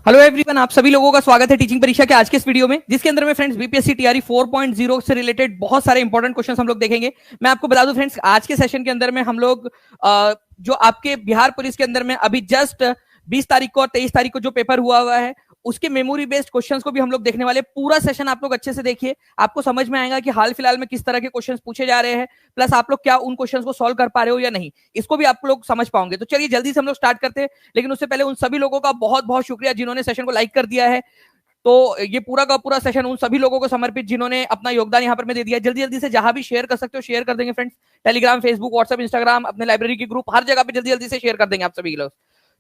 Hello everyone, आप सभी लोगों का स्वागत है टीचिंग परीक्षा के आज के इस वीडियो में, जिसके अंदर में फ्रेंड्स बीपीएससी टीआरई 4.0 से रिलेटेड बहुत सारे इंपॉर्टेंट क्वेश्चंस हम लोग देखेंगे। मैं आपको बता दूं फ्रेंड्स, आज के सेशन के अंदर में हम लोग जो आपके बिहार पुलिस के अंदर में अभी जस्ट 20 तारीख को और 23 तारीख को जो पेपर हुआ है उसके मेमोरी बेस्ड क्वेश्चंस को भी हम लोग देखने वाले। पूरा सेशन आप लोग अच्छे से देखिए, आपको समझ में आएगा कि हाल फिलहाल में किस तरह के क्वेश्चंस पूछे जा रहे हैं, प्लस आप लोग क्या उन क्वेश्चंस को सॉल्व कर पा रहे हो या नहीं, इसको भी आप लोग समझ पाओगे। तो चलिए जल्दी से हम लोग स्टार्ट करते हैं, लेकिन उससे पहले उन सभी लोगों का बहुत बहुत शुक्रिया जिन्होंने सेशन को लाइक कर दिया है। तो ये पूरा का पूरा सेशन उन सभी लोगों को समर्पित जिन्होंने अपना योगदान यहाँ पर में दे दिया। जल्दी जल्दी से जहां भी शेयर कर सकते हो शेयर कर देंगे friends, Telegram, Facebook, WhatsApp, Instagram, अपने लाइब्रेरी के ग्रुप, हर जगह पे जल्दी जल्दी से शेयर कर देंगे आप सभी लोग।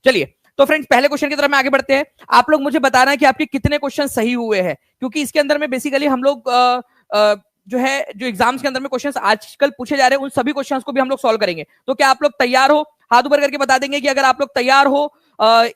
चलिए तो फ्रेंड्स पहले क्वेश्चन की तरफ में आगे बढ़ते हैं। आप लोग मुझे बताना है कि आपके कितने क्वेश्चन सही हुए हैं, क्योंकि इसके अंदर में बेसिकली हम लोग जो है जो एग्जाम्स के अंदर में क्वेश्चंस आजकल पूछे जा रहे हैं उन सभी क्वेश्चंस को भी हम लोग सॉल्व करेंगे। तो क्या आप लोग तैयार हो? हाथ ऊपर करके बता देंगे कि अगर आप लोग तैयार हो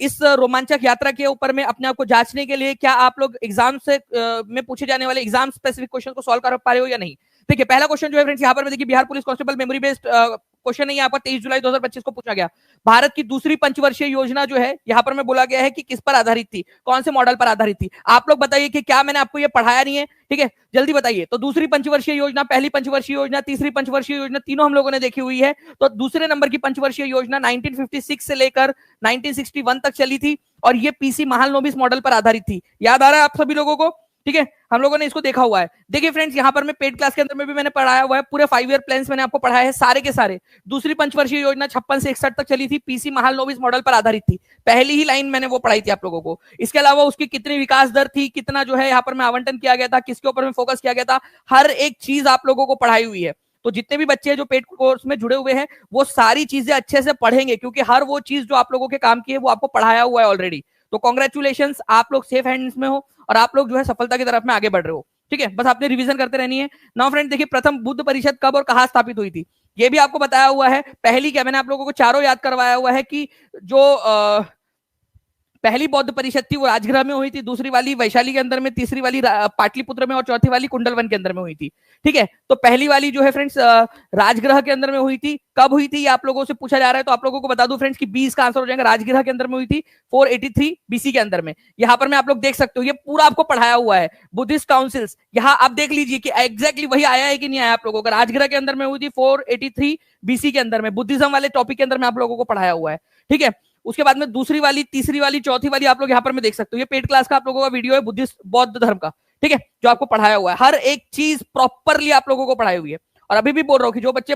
इस रोमांचक यात्रा के ऊपर में अपने आप को जांचने के लिए। क्या आप लोग एग्जाम से में पूछे जाने वाले एग्जाम स्पेसिफिक क्वेश्चन को सॉल्व कर पा रहे हो या नहीं? देखिए पहला क्वेश्चन जो है फ्रेंड्स यहाँ पर देखिए, Bihar police constable memory based question है। यहाँ पर 23 जुलाई 2025 को पूछा गया, भारत की दूसरी पंचवर्षीय योजना जो है यहाँ पर मैं बोला गया है कि किस पर आधारित थी, कौन से मॉडल पर आधारित थी। आप लोग बताइए कि क्या मैंने आपको ये पढ़ाया नहीं है? ठीक है, जल्दी बताइए। तो दूसरी पंचवर्षीय योजना, पहली पंचवर्षीय योजना, तीसरी पंचवर्षीय योजना, तीनों हम लोगों ने देखी हुई है। तो दूसरे नंबर की पंचवर्षीय योजना 1956 से लेकर 1961 तक चली थी और ये पीसी महालनोबिस मॉडल पर आधारित थी। याद आ रहा है आप सभी लोगों को? ठीक है, हम लोगों ने इसको देखा हुआ है। देखिए फ्रेंड्स यहाँ पर मैं पेड क्लास के अंदर में भी मैंने पढ़ाया हुआ है, पूरे 5 ईयर प्लान्स मैंने आपको पढ़ाया है सारे के सारे। दूसरी पंचवर्षीय योजना 56 से 61 तक चली थी, पीसी महालनोबिस मॉडल पर आधारित थी। पहली ही लाइन मैंने वो पढ़ाई थी आप लोगों को। इसके अलावा उसकी कितनी विकास दर थी, कितना जो है यहाँ पर मैं आवंटन किया गया था, किसके ऊपर में फोकस किया गया था, हर एक चीज आप लोगों को पढ़ाई हुई है। तो जितने भी बच्चे जो पेड कोर्स में जुड़े हुए हैं वो सारी चीजें अच्छे से पढ़ेंगे, क्योंकि हर वो चीज जो आप लोगों के काम की है वो आपको पढ़ाया हुआ है ऑलरेडी। तो कॉन्ग्रेचुलेशन, आप लोग सेफ हैंड्स में हो और आप लोग जो है सफलता की तरफ में आगे बढ़ रहे हो। ठीक है, बस आपने रिवीजन करते रहनी है। नाउ फ्रेंड देखिए, प्रथम बुद्ध परिषद कब और कहां स्थापित हुई थी, ये भी आपको बताया हुआ है। पहली क्या, मैंने आप लोगों को चारों याद करवाया हुआ है कि जो पहली बौद्ध परिषद थी वो राजगृह में हुई थी, दूसरी वाली वैशाली के अंदर में, तीसरी वाली पाटलिपुत्र में और चौथी वाली कुंडलवन के अंदर में हुई थी। ठीक है, तो पहली वाली जो है फ्रेंड्स राजगृह के अंदर में हुई थी। कब हुई थी ये आप लोगों से पूछा जा रहा है, तो आप लोगों को बता दूं फ्रेंड्स कि 20 का आंसर हो जाएगा। राजगृह के अंदर में हुई थी 483 बीसी के अंदर में। यहाँ पर मैं आप लोग देख सकते हो, ये पूरा आपको पढ़ाया हुआ है। बुद्धिस्ट काउंसिल्स, यहाँ आप देख लीजिए कि एग्जैक्टली वही आया है कि नहीं आया आप लोगों का। राजगृह के अंदर में हुई थी 483 बीसी के अंदर में, बुद्धिज्म वाले टॉपिक के अंदर में आप लोगों को पढ़ाया हुआ है। ठीक है, उसके बाद में दूसरी वाली, तीसरी वाली, चौथी वाली आप लोग यहाँ पर मैं देख सकते हो। ये पेड क्लास का आप लोगों का वीडियो है बुद्धिस्ट बौद्ध धर्म का। ठीक है, जो आपको पढ़ाया हुआ है, हर एक चीज प्रॉपरली आप लोगों को पढ़ाई हुई है। और अभी भी बोल रहा हूँ कि जो बच्चे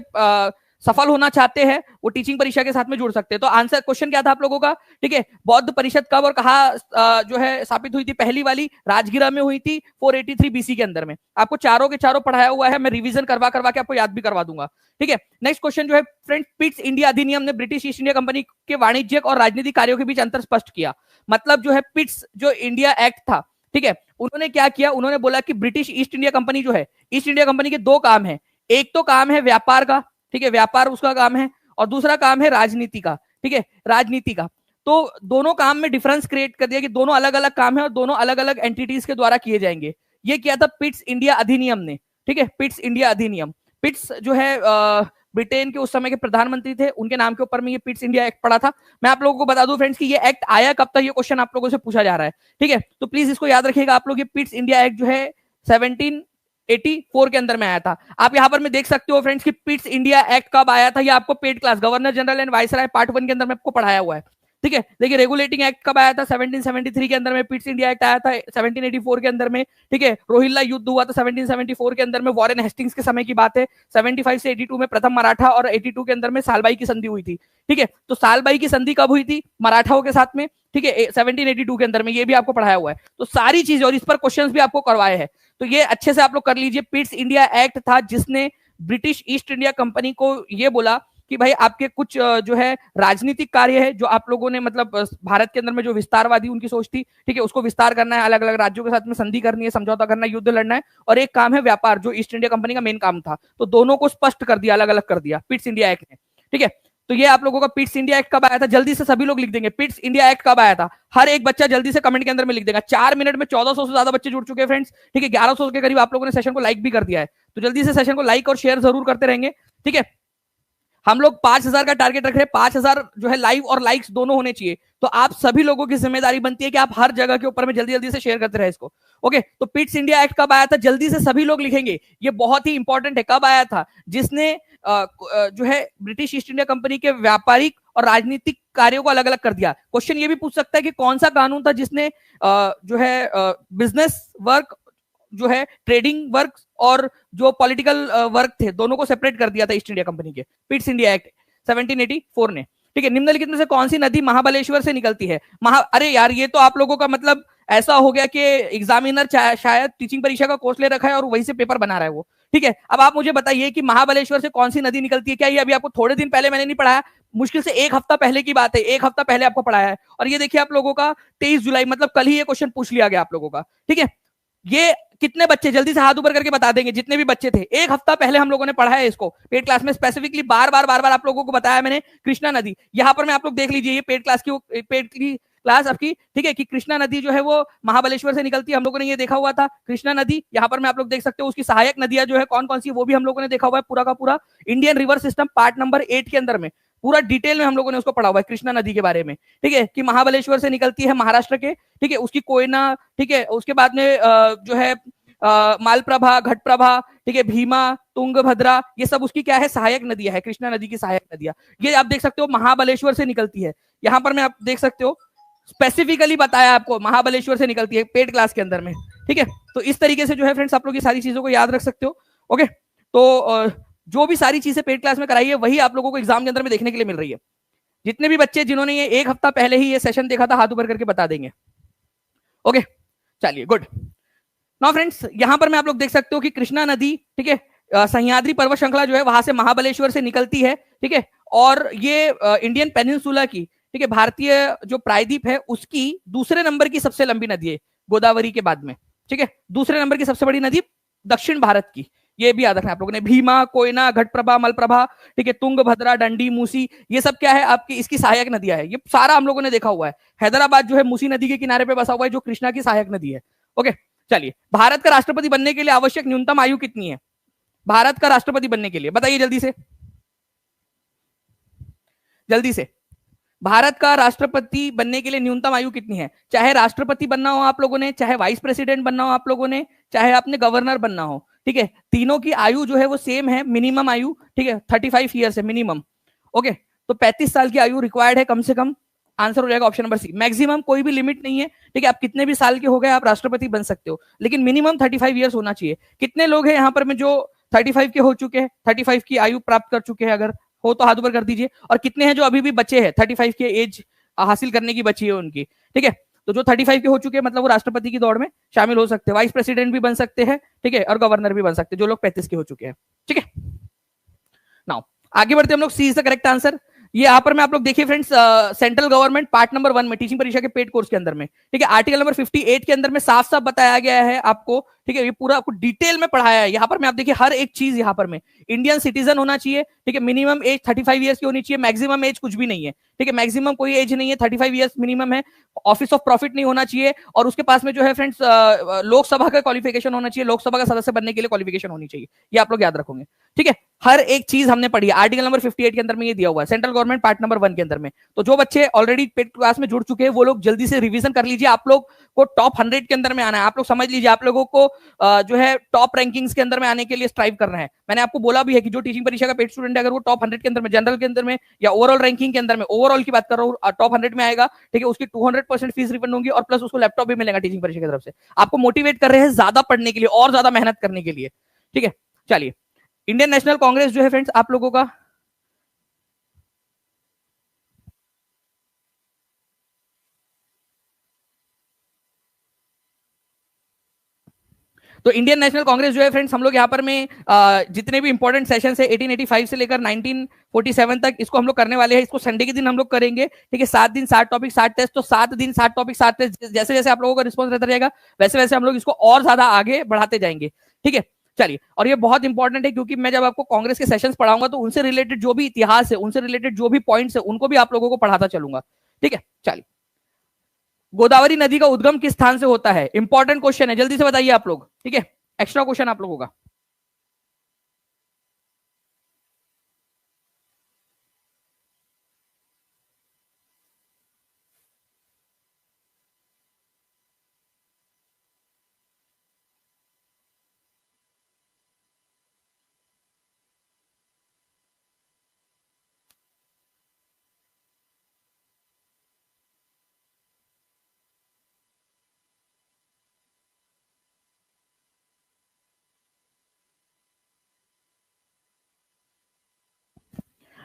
सफल होना चाहते हैं वो टीचिंग परीक्षा के साथ में जुड़ सकते हैं। तो आंसर क्वेश्चन क्या था आप लोगों का? ठीक है, बौद्ध परिषद कब और कहा जो है स्थापित हुई थी? पहली वाली राजगीरा में हुई थी 483 बीसी के अंदर में। आपको चारों के चारों पढ़ाया हुआ है, मैं रिवीजन करवा करवा के आपको याद भी करवा दूंगा। ठीक है, नेक्स्ट क्वेश्चन जो है फ्रेंड, पिट्स इंडिया अधिनियम ने ब्रिटिश ईस्ट इंडिया कंपनी के वाणिज्यिक और राजनीतिक कार्यों के बीच अंतर स्पष्ट किया। मतलब जो है पिट्स जो इंडिया एक्ट था, ठीक है, उन्होंने क्या किया, उन्होंने बोला कि ब्रिटिश ईस्ट इंडिया कंपनी जो है, ईस्ट इंडिया कंपनी के दो काम है। एक तो काम है व्यापार का, ठीक है, व्यापार उसका काम है, और दूसरा काम है राजनीति का। ठीक है, राजनीति का। तो दोनों काम में डिफरेंस क्रिएट कर दिया कि दोनों अलग अलग काम है और दोनों अलग अलग एंटिटीज के द्वारा किए जाएंगे। ये किया था पिट्स इंडिया अधिनियम ने। ठीक है, पिट्स इंडिया अधिनियम। पिट्स जो है ब्रिटेन के उस समय के प्रधानमंत्री थे, उनके नाम के ऊपर में ये पिट्स इंडिया एक्ट पड़ा था। मैं आप लोगों को बता दूं फ्रेंड्स कि ये एक्ट आया कब था, ये क्वेश्चन आप लोगों से पूछा जा रहा है। ठीक है, तो प्लीज इसको याद रखिएगा आप लोग। ये पिट्स इंडिया एक्ट जो है 1784 के अंदर में आया था। आप यहां पर मैं देख सकते हो फ्रेंड्स कि पिट्स इंडिया एक्ट कब आया था। ये आपको paid class governor general and viceroy part 1 के अंदर में आपको पढ़ाया हुआ है। ठीक है, देखिए रेगुलेटिंग एक्ट कब आया था? 1773 के अंदर में। पिट्स इंडिया एक्ट आया था 1784 के अंदर में। ठीक है, रोहिल्ला युद्ध हुआ था 1774 के अंदर में, वॉरेन हेस्टिंग्स के समय की बात है। 75 से 82 में प्रथम मराठा, और 82 के अंदर में सालबाई की संधि हुई थी। ठीक है, तो सालबाई की संधि कब हुई थी? मराठाओं के साथ में। ठीक है, 1782 के अंदर में, ये भी आपको पढ़ाया हुआ है। तो सारी चीजें, और इस पर क्वेश्चंस भी आपको करवाए हैं, तो ये अच्छे से आप लोग कर लीजिए। पिट्स इंडिया एक्ट था जिसने ब्रिटिश ईस्ट इंडिया कंपनी को ये बोला कि भाई आपके कुछ जो है राजनीतिक कार्य है, जो आप लोगों ने मतलब भारत के अंदर में जो विस्तारवादी उनकी सोच थी, ठीक है, उसको विस्तार करना है, अलग अलग राज्यों के साथ में संधि करनी है, समझौता करना है, युद्ध लड़ना है, और एक काम है व्यापार, जो ईस्ट इंडिया कंपनी का मेन काम था। तो दोनों को स्पष्ट कर दिया, अलग अलग कर दिया पिट्स इंडिया एक्ट ने। ठीक है, तो ये आप लोगों का पिट्स इंडिया एक्ट कब आया था? जल्दी से सभी लोग लिख देंगे, पिट्स इंडिया एक्ट कब आया था। हर एक बच्चा जल्दी से कमेंट के अंदर में लिख देगा। 4 मिनट में 1400 से ज्यादा बच्चे जुड़ चुके हैं फ्रेंड्स। ठीक है, 1100 के करीब आप लोगों ने सेशन को लाइक भी कर दिया है। तो जल्दी से सेशन को लाइक और शेयर जरूर करते रहेंगे। ठीक है, हम लोग 5000 का टारगेट रख रहे हैं। 5000 जो है लाइव और लाइक्स दोनों होने चाहिए। तो आप सभी लोगों की जिम्मेदारी बनती है कि आप हर जगह के ऊपर में जल्दी जल्दी से शेयर करते रहे इसको। ओके, तो पिट्स इंडिया एक्ट कब आया था, जल्दी से सभी लोग लिखेंगे, ये बहुत ही इंपॉर्टेंट है। कब आया था, जिसने जो है ब्रिटिश ईस्ट इंडिया कंपनी के व्यापारिक और राजनीतिक कार्यों को अलग अलग कर दिया। क्वेश्चन ये भी पूछ सकता है कि कौन सा कानून था जिसने जो है बिजनेस वर्क, जो है ट्रेडिंग वर्क और जो पॉलिटिकल वर्क थे, दोनों को सेपरेट कर दिया था ईस्ट इंडिया कंपनी के। पिट्स इंडिया एक्ट 1784 ने। ठीक है, निम्नलिखित में से कौन सी नदी महाबलेश्वर से निकलती है? अरे यार, ये तो आप लोगों का मतलब ऐसा हो गया कि एग्जामिनर शायद टीचिंग परीक्षा का कोर्स ले रखा है और वहीं से पेपर बना रहा है वो। ठीक है, अब आप मुझे बताइए कि महाबलेश्वर से कौन सी नदी निकलती है? क्या ये अभी आपको थोड़े दिन पहले मैंने नहीं पढ़ाया? मुश्किल से एक हफ्ता पहले की बात है, एक हफ्ता पहले आपको पढ़ाया है। और ये देखिए आप लोगों का 23 जुलाई, मतलब कल ही ये क्वेश्चन पूछ लिया गया आप लोगों का। ठीक है, ये कितने बच्चे जल्दी से हाथ ऊपर करके बता देंगे, जितने भी बच्चे थे? एक हफ्ता पहले हम लोगों ने पढ़ा है इसको पेड क्लास में, स्पेसिफिकली बार बार आप लोगों को बताया मैंने। कृष्णा नदी, यहां पर मैं आप लोग देख लीजिए, ये पेड की क्लास आपकी। ठीक है, कि कृष्णा नदी जो है वो महाबलेश्वर से निकलती है, हम लोगों ने ये देखा हुआ था। कृष्णा नदी यहाँ पर मैं आप लोग देख सकते हो, उसकी सहायक नदियां जो है कौन कौन सी, वो भी हम लोगों ने देखा हुआ है पूरा का पूरा। Indian river system part number 8 के अंदर में पूरा डिटेल में हम लोगों ने उसको पढ़ा हुआ है कृष्णा नदी के बारे में। ठीक है, कि महाबलेश्वर से निकलती है महाराष्ट्र के। ठीक है, उसकी कोयना, ठीक है, उसके बाद में जो है मालप्रभा, घटप्रभा, ठीक है, भीमा, तुंगभद्रा, ये सब उसकी क्या है, सहायक नदियां है, कृष्णा नदी की सहायक नदियां। ये आप देख सकते हो महाबलेश्वर से निकलती है। यहां पर मैं आप देख सकते हो स्पेसिफिकली बताया आपको, महाबलेश्वर से निकलती है पेड क्लास के अंदर में। ठीक है, तो इस तरीके से जो है फ्रेंड्स आप लोग ये सारी चीजों को याद रख सकते हो। ओके, तो जो भी सारी चीजें पेड क्लास में कराई है वही आप लोगों को एग्जाम के अंदर में देखने के लिए मिल रही है। जितने भी बच्चे जिन्होंने ये एक हफ्ता पहले ही ये सेशन देखा था, हाथ ऊपर करके बता देंगे। ओके, चलिए, गुड। नाउ फ्रेंड्स, यहां पर मैं आप लोग देख सकते हो कि कृष्णा नदी, ठीक है, सह्याद्री पर्वत श्रृंखला जो है वहां से महाबलेश्वर से निकलती है। ठीक है, और ये इंडियन पेनिनसुला की, ठीक है, भारतीय जो प्रायद्वीप है उसकी दूसरे नंबर की सबसे लंबी नदी है, गोदावरी के बाद में। ठीक है, दूसरे नंबर की सबसे बड़ी नदी दक्षिण भारत की, ये भी याद रखना आप लोगों ने। भीमा, कोयना, घटप्रभा, मलप्रभा, ठीक है, तुंगभद्रा, डंडी, मूसी, ये सब क्या है आपकी, इसकी सहायक नदियां है। ये सारा हम लोगों ने देखा हुआ है। हैदराबाद जो है मूसी नदी के किनारे पे बसा हुआ है, जो कृष्णा की सहायक नदी है। ओके, चलिए, भारत का राष्ट्रपति बनने के लिए आवश्यक न्यूनतम आयु कितनी है? भारत का राष्ट्रपति बनने के लिए बताइए जल्दी से, जल्दी से। भारत का राष्ट्रपति बनने के लिए न्यूनतम आयु कितनी है? चाहे राष्ट्रपति बनना हो आप लोगों ने, चाहे वाइस प्रेसिडेंट बनना हो आप लोगों ने, चाहे आपने गवर्नर बनना हो, ठीक है, तीनों की आयु जो है वो सेम है, मिनिमम आयु। ठीक है, 35 ईयर्स है मिनिमम। ओके, तो 35 साल की आयु रिक्वायर्ड है कम से कम। आंसर हो जाएगा ऑप्शन नंबर सी। मैक्सिमम कोई भी लिमिट नहीं है। ठीक है, आप कितने भी साल के हो गए आप राष्ट्रपति बन सकते हो, लेकिन मिनिमम 35 ईयर्स होना चाहिए। कितने लोग हैं यहाँ पर में जो 35 के हो चुके हैं, 35 की आयु प्राप्त कर चुके हैं? अगर हो तो हाथ ऊपर कर दीजिए। और कितने हैं जो अभी भी बचे हैं 35 के एज हासिल करने की बची है उनकी? ठीक है, तो जो 35 के हो चुके हैं मतलब वो राष्ट्रपति की दौड़ में शामिल हो सकते हैं, वाइस प्रेसिडेंट भी बन सकते हैं, ठीक है, और गवर्नर भी बन सकते हैं, जो लोग 35 के हो चुके हैं। ठीक है, नाउ आगे बढ़ते हम लोग। सी इज द करेक्ट आंसर। ये यहाँ पर मैं आप लोग देखिए friends, central government part number 1 में टीचिंग परीक्षा के पेड कोर्स के अंदर में, ठीक है, आर्टिकल नंबर 58 के अंदर में साफ साफ बताया गया है आपको। ठीक है, ये पूरा आपको डिटेल में पढ़ाया है। यहाँ पर मैं आप देखिए हर एक चीज यहाँ पर में इंडियन सिटीजन होना चाहिए। ठीक है, मिनिमम एज 35 ईयर्स की होनी चाहिए, मैक्सिमम एज कुछ भी नहीं है। ठीक है, मैक्सिमम कोई एज नहीं है, 35 ईयर्स मिनिमम है। ऑफिस ऑफ प्रॉफिट नहीं होना चाहिए, और उसके पास में जो है फ्रेंड्स लोकसभा का क्वालिफिकेशन होना चाहिए, लोकसभा का सदस्य बनने के लिए क्वालिफिकेशन होनी चाहिए। ये आप लोग याद रखोगे। ठीक है, हर एक चीज हमने पढ़ी है, आर्टिकल नंबर 58 के अंदर में ये दिया हुआ है, सेंट्रल गवर्नमेंट पार्ट नंबर 1 के अंदर में। तो जो बच्चे ऑलरेडी पेड क्लास में जुड़ चुके हैं वो लोग जल्दी से रिवीजन कर लीजिए। आप लोग को टॉप 100 के अंदर में आना है। आप लोग समझ लीजिए, आप लोगों को जो है टॉप रैंकिंग्स के अंदर में आने के लिए स्ट्राइव करना है। मैंने आपको बोला भी है कि जो टीचिंग परीक्षा का पेड स्टूडेंट है, अगर वो टॉप 100 के अंदर में, जनरल के अंदर में या ओवरऑल रैंकिंग के अंदर में, ओवरऑल की बात कर रहा हूँ, टॉप 100 में आएगा, ठीक है, उसकी 200% फीस रिफंड होंगी और प्लस उसको लैपटॉप भी मिलेगा टीचिंग परीक्षा की तरफ से। आपको मोटिवेट कर रहे हैं ज्यादा पढ़ने के लिए और ज्यादा मेहनत करने के लिए। ठीक है, चलिए, इंडियन नेशनल कांग्रेस जो है फ्रेंड्स आप लोगों का, तो इंडियन नेशनल कांग्रेस जो है फ्रेंड्स, हम लोग यहाँ पर में जितने भी इंपॉर्टेंट सेशन है 1885 से लेकर 1947 तक, इसको हम लोग करने वाले हैं। इसको संडे के दिन हम लोग करेंगे। ठीक है, 7 दिन 7 टॉपिक 7 टेस्ट, तो 7 दिन 7 टॉपिक 7 टेस्ट, जैसे जैसे आप लोगों का रिस्पॉन्स रहता रहेगा वैसे वैसे हम लोग इसको और ज्यादा आगे बढ़ाते जाएंगे। ठीक है, चलिए, और ये बहुत इंपॉर्टेंट है क्योंकि मैं जब आपको कांग्रेस के सेशंस पढ़ाऊंगा तो उनसे रिलेटेड जो भी इतिहास है, उनसे रिलेटेड जो भी पॉइंट्स है, उनको भी आप लोगों को पढ़ाता चलूंगा। ठीक है, चलिए, गोदावरी नदी का उद्गम किस स्थान से होता है? इंपॉर्टेंट क्वेश्चन है, जल्दी से बताइए आप लोग। ठीक है, एक्स्ट्रा क्वेश्चन आप लोगों का।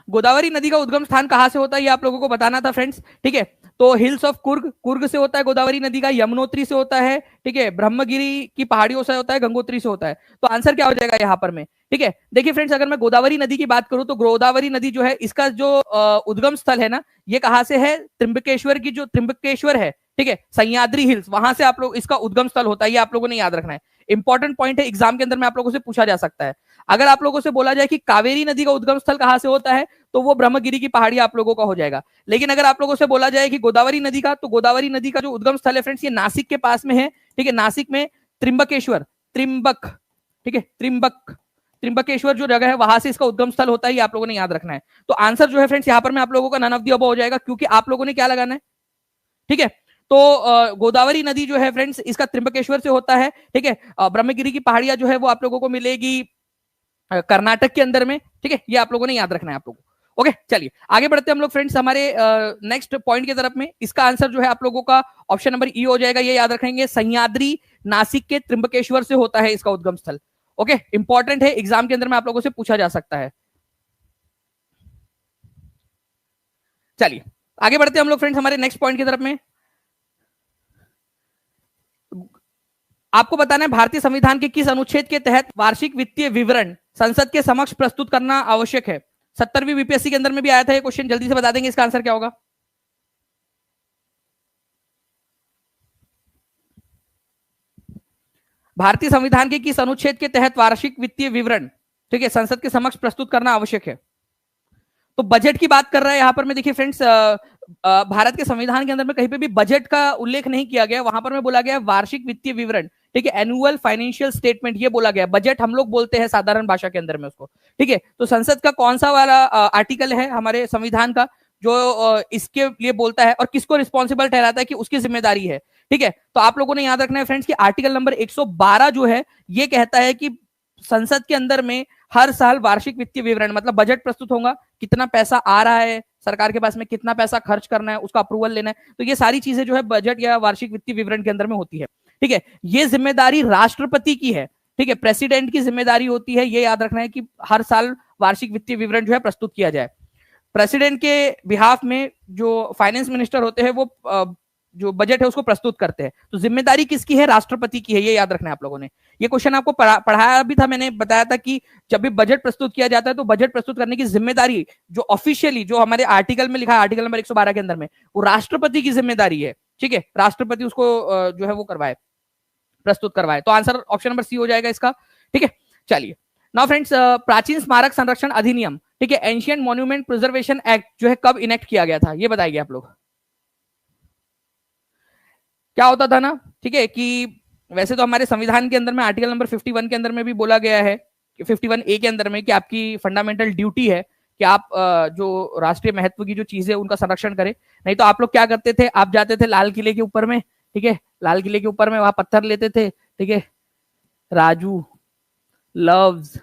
गोदावरी नदी का उद्गम स्थान कहां से होता है ये आप लोगों को बताना था फ्रेंड्स, ठीक है। तो हिल्स ऑफ कुर्ग, कुर्ग से होता है गोदावरी नदी का, यमुनोत्री से होता है, ठीक है, ब्रह्मगिरी की पहाड़ियों से होता है, गंगोत्री से होता है। तो आंसर क्या हो जाएगा यहाँ पर में, ठीक है। देखिए फ्रेंड्स, अगर मैं गोदावरी नदी की बात करूं तो गोदावरी नदी जो है इसका जो उद्गम स्थल है ना, ये कहां से है, त्रिम्बकेश्वर की जो त्रिम्बकेश्वर है, ठीक है, सह्याद्री हिल्स, वहां से आप लोग इसका उद्गम स्थल होता है। ये आप लोगों ने याद रखना है, इंपॉर्टेंट पॉइंट है, एग्जाम के अंदर में आप लोगों से पूछा जा सकता है। अगर आप लोगों से बोला जाए कि कावेरी नदी का उद्गम स्थल कहां से होता है, तो वो ब्रह्मगिरी की पहाड़ी आप लोगों का हो जाएगा। लेकिन अगर आप लोगों से बोला जाए कि गोदावरी नदी का, तो गोदावरी नदी का जो उद्गम स्थल है फ्रेंड्स, ये नासिक के पास में है, ठीक है, नासिक में त्रिम्बकेश्वर, त्रिम्बक, ठीक है, त्रिम्बक, त्रिम्बकेश्वर जो जगह है वहां से इसका उद्गम स्थल होता है, ये आप लोगों ने याद रखना है। तो आंसर जो है फ्रेंड्स यहाँ पर मैं आप लोगों का नन ऑफ द अबव हो जाएगा, क्योंकि आप लोगों ने क्या लगाना है, ठीक है। तो गोदावरी नदी जो है फ्रेंड्स इसका त्रिम्बकेश्वर से होता है, ठीक है। ब्रह्मगिरी की पहाड़ियां जो है वो आप लोगों को मिलेगी कर्नाटक के अंदर में, ठीक है, ये आप लोगों ने याद रखना है आप लोगों को। ओके, चलिए आगे बढ़ते हैं हम लोग फ्रेंड्स हमारे नेक्स्ट पॉइंट की तरफ में। इसका आंसर जो है आप लोगों का ऑप्शन नंबर ई हो जाएगा, ये याद रखेंगे, सह्याद्री नासिक के त्रिम्बकेश्वर से होता है इसका उद्गम स्थल। ओके, इंपॉर्टेंट है, एग्जाम के अंदर में आप लोगों से पूछा जा सकता है। चलिए आगे बढ़ते हैं हम लोग फ्रेंड्स हमारे नेक्स्ट पॉइंट की तरफ में। आपको बताना है भारतीय संविधान के किस अनुच्छेद के तहत वार्षिक वित्तीय विवरण संसद के समक्ष प्रस्तुत करना आवश्यक है। 70वीं बीपीएससी के अंदर में भी आया था ये क्वेश्चन, जल्दी से बता देंगे इसका आंसर क्या होगा। भारतीय संविधान के किस अनुच्छेद के तहत वार्षिक वित्तीय विवरण, ठीक है, संसद के समक्ष प्रस्तुत करना आवश्यक है। तो बजट की बात कर रहा है यहाँ पर मैं। देखिए फ्रेंड्स, भारत के संविधान के अंदर में कहीं पे भी बजट का उल्लेख नहीं किया गया, वहां पर में बोला गया वार्षिक वित्तीय विवरण, ठीक है, एनुअल फाइनेंशियल स्टेटमेंट, ये बोला गया। बजट हम लोग बोलते हैं साधारण भाषा के अंदर में उसको, ठीक है। तो संसद का कौन सा वाला आर्टिकल है हमारे संविधान का जो इसके लिए बोलता है और किसको रिस्पॉन्सिबल ठहराता है कि उसकी जिम्मेदारी है, ठीक है। तो आप लोगों ने याद रखना है फ्रेंड्स कि आर्टिकल नंबर 112 जो है ये कहता है कि संसद के अंदर में हर साल वार्षिक वित्तीय विवरण मतलब बजट प्रस्तुत होगा, कितना पैसा आ रहा है सरकार के पास में, कितना पैसा खर्च करना है, उसका अप्रूवल लेना है। तो ये सारी चीजें जो है बजट या वार्षिक वित्तीय विवरण के अंदर में होती है, ठीक है। ये जिम्मेदारी राष्ट्रपति की है, ठीक है, प्रेसिडेंट की जिम्मेदारी होती है, ये याद रखना है कि हर साल वार्षिक वित्तीय विवरण जो है प्रस्तुत किया जाए। प्रेसिडेंट के बिहाफ में जो फाइनेंस मिनिस्टर होते हैं वो जो बजट है उसको प्रस्तुत करते हैं। तो जिम्मेदारी किसकी है, राष्ट्रपति की है, ये याद रखना है आप लोगों ने। ये क्वेश्चन आपको पढ़ाया भी था, मैंने बताया था कि जब भी बजट प्रस्तुत किया जाता है तो बजट प्रस्तुत करने की जिम्मेदारी जो ऑफिशियली जो हमारे आर्टिकल में लिखा है, आर्टिकल नंबर 112 के अंदर में, वो राष्ट्रपति की जिम्मेदारी है, ठीक है। राष्ट्रपति उसको जो है वो करवाए, प्रस्तुत करवाए। तो आंसर ऑप्शन नंबर सी हो जाएगा इसका, ठीक है। चलिए नाउ फ्रेंड्स, प्राचीन स्मारक संरक्षण अधिनियम, ठीक है, एंशियंट मॉन्यूमेंट प्रिजर्वेशन एक्ट जो है कब इनेक्ट किया गया था, ये बताइए आप लोग। क्या होता था ना, ठीक है, कि वैसे तो हमारे संविधान के अंदर में आर्टिकल नंबर 51 के अंदर में भी बोला गया है, 51A के अंदर में, कि आपकी फंडामेंटल ड्यूटी है कि आप जो राष्ट्रीय महत्व की जो चीजें उनका संरक्षण करें। नहीं तो आप लोग क्या करते थे, आप जाते थे लाल किले के ऊपर में, ठीक है, लाल किले के ऊपर में वहां पत्थर लेते थे, ठीक है, राजू, लव्स,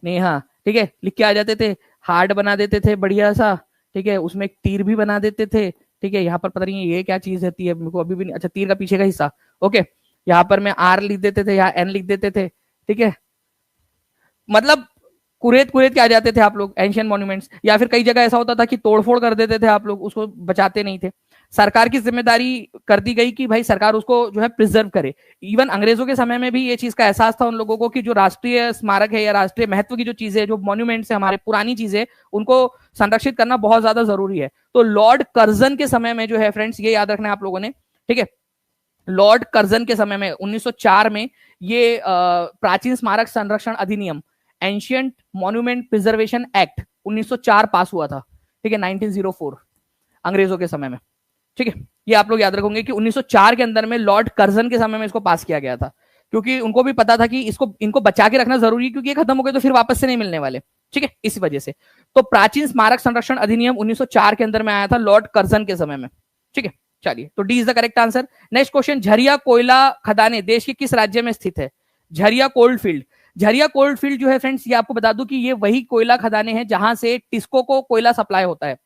नेहा, ठीक है, लिख के आ जाते थे, हार्ट बना देते थे बढ़िया सा, ठीक है, उसमें एक तीर भी बना देते थे, ठीक है। यहाँ पर पता नहीं ये क्या चीज रहती है, मेरे को अभी भी नहीं, अच्छा तीर का पीछे का हिस्सा, ओके। यहाँ पर मैं आर लिख देते थे, यहाँ एन लिख देते थे, ठीक है। मतलब कुरेद कुरेद के आ जाते थे आप लोग एंशियंट मॉन्यूमेंट्स, या फिर कई जगह ऐसा होता था कि तोड़फोड़ कर देते थे आप लोग, उसको बचाते नहीं थे। सरकार की जिम्मेदारी कर दी गई कि भाई सरकार उसको जो है प्रिजर्व करे। इवन अंग्रेजों के समय में भी ये चीज का एहसास था उन लोगों को कि जो राष्ट्रीय स्मारक है या राष्ट्रीय महत्व की जो चीजें, जो मॉन्यूमेंट्स है हमारे, पुरानी चीजें, उनको संरक्षित करना बहुत ज्यादा जरूरी है। तो लॉर्ड कर्जन के समय में जो है फ्रेंड्स, ये याद रखना है आप लोगों ने, ठीक है, लॉर्ड कर्जन के समय में 1904 में ये प्राचीन स्मारक संरक्षण अधिनियम, एंशियंट मॉन्यूमेंट प्रिजर्वेशन एक्ट 1904 पास हुआ था, ठीक है, 1904 अंग्रेजों के समय में, ठीक है। ये आप लोग याद रखोगे कि 1904 के अंदर में लॉर्ड कर्जन के समय में इसको पास किया गया था, क्योंकि उनको भी पता था कि इसको इनको बचा के रखना जरूरी है, क्योंकि ये खत्म हो गए तो फिर वापस से नहीं मिलने वाले, ठीक है, इसी वजह से। तो प्राचीन स्मारक संरक्षण अधिनियम 1904 के अंदर में आया था लॉर्ड कर्जन के समय में, ठीक है। चलिए, तो D is the correct answer. Next question, Jharia कोयला खदानें देश के किस राज्य में स्थित है। Jharia cold field, Jharia cold field जो है फ्रेंड्स, ये आपको बता दूं कि ये वही कोयला खदानें हैं जहां से टिस्को को कोयला सप्लाई होता है।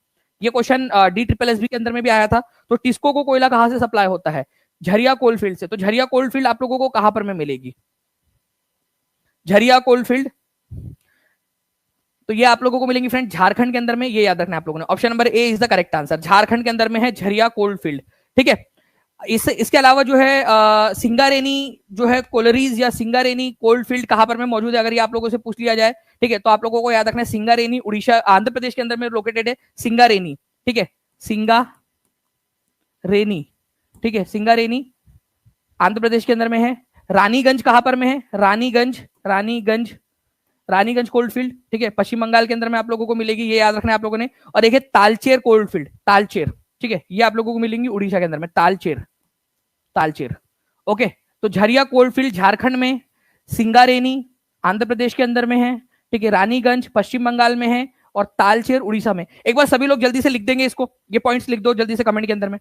ये क्वेश्चन DSSB के अंदर में भी आया था। तो टिस्को को कोयला कहां से सप्लाई होता है, झरिया कोल्ड फील्ड से। तो झरिया कोल्ड फील्ड आप लोगों को कहां पर में मिलेगी, झरिया कोल्ड फील्ड, तो ये आप लोगों को मिलेंगी फ्रेंड झारखंड के अंदर में, ये याद रखना है आप लोगों ने। Option number A is the correct answer, Jharkhand के अंदर में है झरिया कोल्ड फील्ड। ठीक है, इसके अलावा जो है सिंगारेनी जो है कोलरीज या सिंगारेनी कोल्ड फील्ड कहां पर में मौजूद है, अगर ये आप लोगों से पूछ लिया जाए, ठीक है, तो आप लोगों को याद रखना है सिंगारेनी उड़ीसा आंध्र प्रदेश के अंदर में लोकेटेड है सिंगारेनी। ठीक है, सिंगारेनी, ठीक है, सिंगारेनी आंध्र प्रदेश के अंदर में है। रानीगंज कहां पर में है, रानीगंज, रानीगंज, रानीगंज कोल्ड फील्ड, ठीक है, पश्चिम बंगाल के अंदर में आप लोगों को मिलेगी, ये याद रखना है आप लोगों ने। और एक है तालचेर कोल्ड फील्ड, तालचेर, ठीक है, ये आप लोगों को मिलेंगी उड़ीसा के अंदर में, तालचेर, तालचेर। ओके, तो झरिया कोल्ड फील्ड झारखंड में, सिंगारेनी आंध्र प्रदेश के अंदर में है, ठीक है, रानीगंज पश्चिम बंगाल में है, और तालचेर उड़ीसा में। एक बार सभी लोग जल्दी से लिख देंगे इसको, ये पॉइंट्स लिख दो जल्दी से कमेंट के अंदर में।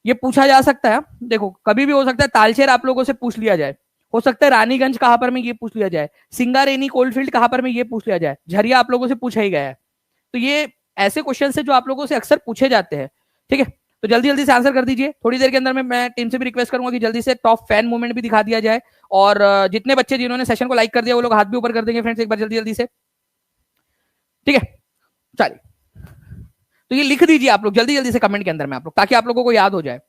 ये पूछा जा सकता है, देखो कभी भी हो सकता है तालचेर आप लोगों से पूछ लिया जाए, हो सकता है रानीगंज कहां पर में ये पूछ लिया जाए, सिंगारेनी कोलफील्ड कहां पर में ये पूछ लिया जाए, झरिया आप लोगों से पूछा ही गया है। तो ये ऐसे क्वेश्चन है जो आप लोगों से अक्सर पूछे जाते हैं। ठीक है, तो जल्दी जल्दी से आंसर कर दीजिए। थोड़ी देर के अंदर में मैं टीम से भी रिक्वेस्ट करूंगा कि जल्दी से टॉप फैन मूवमेंट भी दिखा दिया जाए, और जितने बच्चे जिन्होंने सेशन को लाइक कर दिया वो लोग हाथ भी ऊपर कर देंगे फ्रेंड्स एक बार जल्दी जल्दी से। ठीक है, चलिए, तो ये लिख दीजिए आप लोग जल्दी जल्दी से कमेंट के अंदर में आप लोग, ताकि आप लोगों को याद हो जाए।